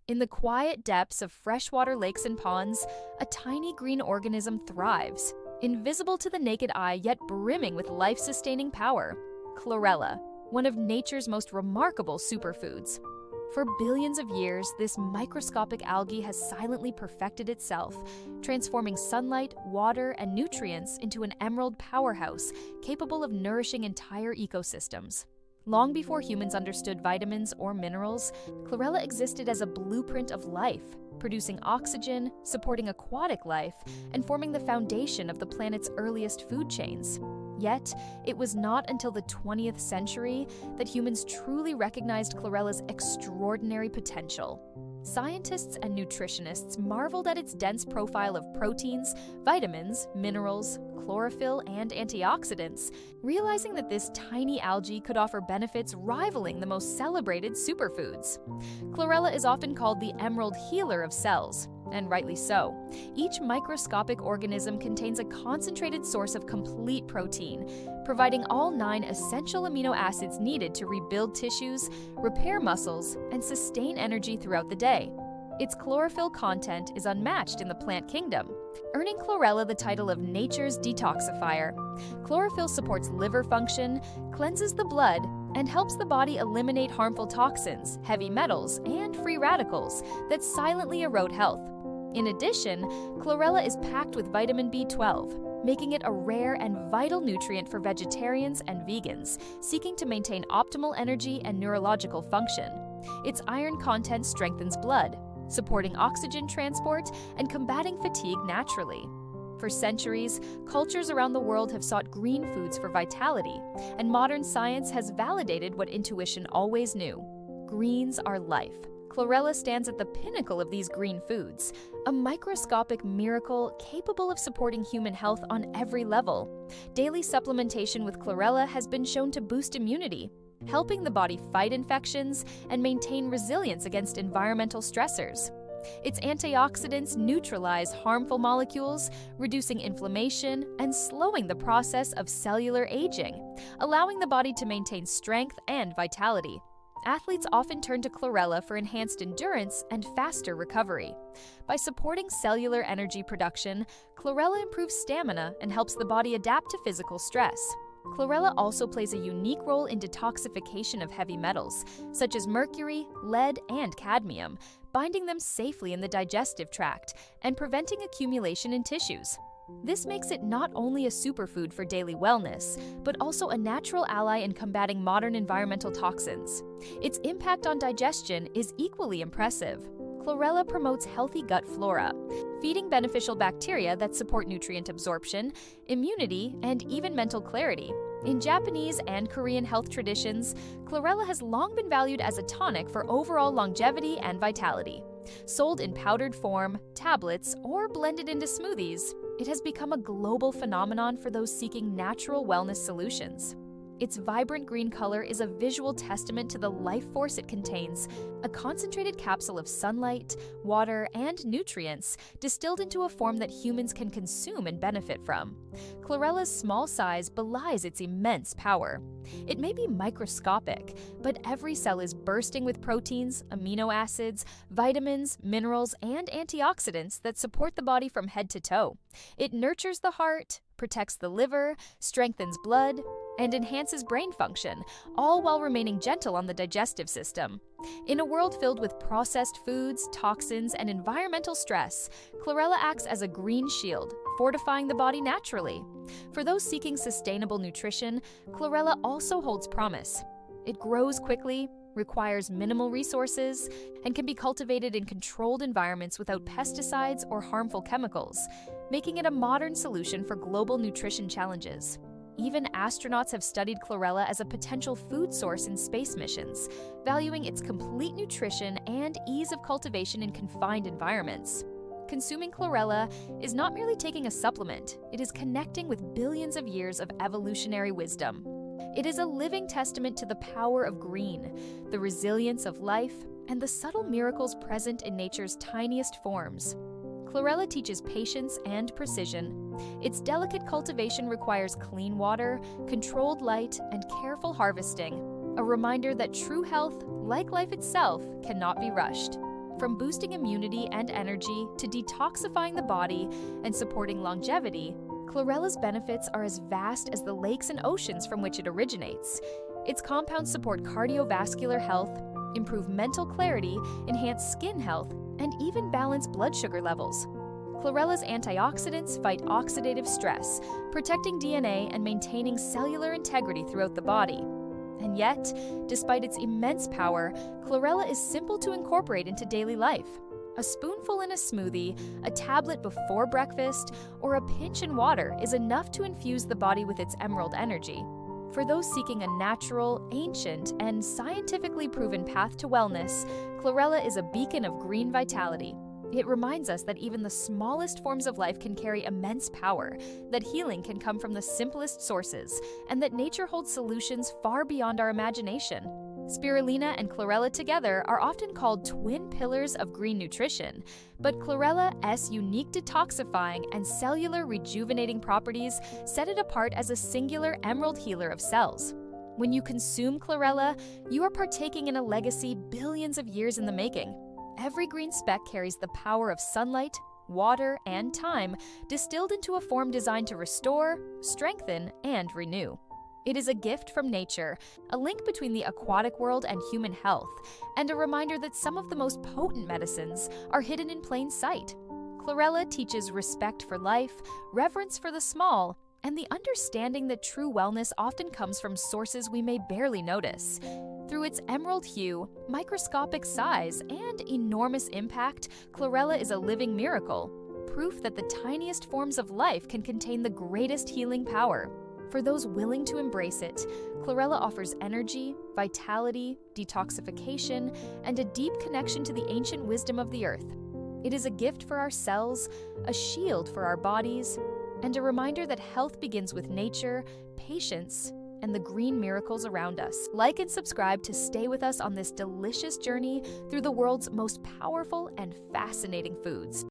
In the quiet depths of freshwater lakes and ponds, a tiny green organism thrives, invisible to the naked eye yet brimming with life-sustaining power. Chlorella, one of nature's most remarkable superfoods. For billions of years, this microscopic algae has silently perfected itself, transforming sunlight, water, and nutrients into an emerald powerhouse capable of nourishing entire ecosystems. Long before humans understood vitamins or minerals, Chlorella existed as a blueprint of life, producing oxygen, supporting aquatic life, and forming the foundation of the planet's earliest food chains. Yet, it was not until the 20th century that humans truly recognized Chlorella's extraordinary potential. Scientists and nutritionists marveled at its dense profile of proteins, vitamins, minerals, chlorophyll, and antioxidants, realizing that this tiny algae could offer benefits rivaling the most celebrated superfoods. Chlorella is often called the emerald healer of cells, and rightly so. Each microscopic organism contains a concentrated source of complete protein, providing all 9 essential amino acids needed to rebuild tissues, repair muscles, and sustain energy throughout the day. Its chlorophyll content is unmatched in the plant kingdom, earning Chlorella the title of nature's detoxifier. Chlorophyll supports liver function, cleanses the blood, and helps the body eliminate harmful toxins, heavy metals, and free radicals that silently erode health. In addition, Chlorella is packed with vitamin B12, making it a rare and vital nutrient for vegetarians and vegans seeking to maintain optimal energy and neurological function. Its iron content strengthens blood, supporting oxygen transport and combating fatigue naturally. For centuries, cultures around the world have sought green foods for vitality, and modern science has validated what intuition always knew. Greens are life. Chlorella stands at the pinnacle of these green foods, a microscopic miracle capable of supporting human health on every level. Daily supplementation with Chlorella has been shown to boost immunity, helping the body fight infections and maintain resilience against environmental stressors. Its antioxidants neutralize harmful molecules, reducing inflammation and slowing the process of cellular aging, allowing the body to maintain strength and vitality. Athletes often turn to Chlorella for enhanced endurance and faster recovery. By supporting cellular energy production, Chlorella improves stamina and helps the body adapt to physical stress. Chlorella also plays a unique role in detoxification of heavy metals, such as mercury, lead, and cadmium, binding them safely in the digestive tract and preventing accumulation in tissues. This makes it not only a superfood for daily wellness, but also a natural ally in combating modern environmental toxins. Its impact on digestion is equally impressive. Chlorella promotes healthy gut flora, feeding beneficial bacteria that support nutrient absorption, immunity, and even mental clarity. In Japanese and Korean health traditions, Chlorella has long been valued as a tonic for overall longevity and vitality. Sold in powdered form, tablets, or blended into smoothies, it has become a global phenomenon for those seeking natural wellness solutions. Its vibrant green color is a visual testament to the life force it contains, a concentrated capsule of sunlight, water, and nutrients distilled into a form that humans can consume and benefit from. Chlorella's small size belies its immense power. It may be microscopic, but every cell is bursting with proteins, amino acids, vitamins, minerals, and antioxidants that support the body from head to toe. It nurtures the heart, protects the liver, strengthens blood, and enhances brain function, all while remaining gentle on the digestive system. In a world filled with processed foods, toxins, and environmental stress, Chlorella acts as a green shield, fortifying the body naturally. For those seeking sustainable nutrition, Chlorella also holds promise. It grows quickly, requires minimal resources, and can be cultivated in controlled environments without pesticides or harmful chemicals, making it a modern solution for global nutrition challenges. Even astronauts have studied Chlorella as a potential food source in space missions, valuing its complete nutrition and ease of cultivation in confined environments. Consuming Chlorella is not merely taking a supplement, it is connecting with billions of years of evolutionary wisdom. It is a living testament to the power of green, the resilience of life, and the subtle miracles present in nature's tiniest forms. Chlorella teaches patience and precision. Its delicate cultivation requires clean water, controlled light, and careful harvesting, a reminder that true health, like life itself, cannot be rushed. From boosting immunity and energy to detoxifying the body and supporting longevity, Chlorella's benefits are as vast as the lakes and oceans from which it originates. Its compounds support cardiovascular health, improve mental clarity, enhance skin health, and even balance blood sugar levels. Chlorella's antioxidants fight oxidative stress, protecting DNA and maintaining cellular integrity throughout the body. And yet, despite its immense power, Chlorella is simple to incorporate into daily life. A spoonful in a smoothie, a tablet before breakfast, or a pinch in water is enough to infuse the body with its emerald energy. For those seeking a natural, ancient, and scientifically proven path to wellness, Chlorella is a beacon of green vitality. It reminds us that even the smallest forms of life can carry immense power, that healing can come from the simplest sources, and that nature holds solutions far beyond our imagination. Spirulina and Chlorella together are often called twin pillars of green nutrition, but Chlorella's unique detoxifying and cellular rejuvenating properties set it apart as a singular emerald healer of cells. When you consume Chlorella, you are partaking in a legacy billions of years in the making. Every green speck carries the power of sunlight, water, and time distilled into a form designed to restore, strengthen, and renew. It is a gift from nature, a link between the aquatic world and human health, and a reminder that some of the most potent medicines are hidden in plain sight. Chlorella teaches respect for life, reverence for the small, and the understanding that true wellness often comes from sources we may barely notice. Through its emerald hue, microscopic size, and enormous impact, Chlorella is a living miracle, proof that the tiniest forms of life can contain the greatest healing power. For those willing to embrace it, Chlorella offers energy, vitality, detoxification, and a deep connection to the ancient wisdom of the earth. It is a gift for our cells, a shield for our bodies, and a reminder that health begins with nature, patience, and the green miracles around us. Like and subscribe to stay with us on this delicious journey through the world's most powerful and fascinating foods.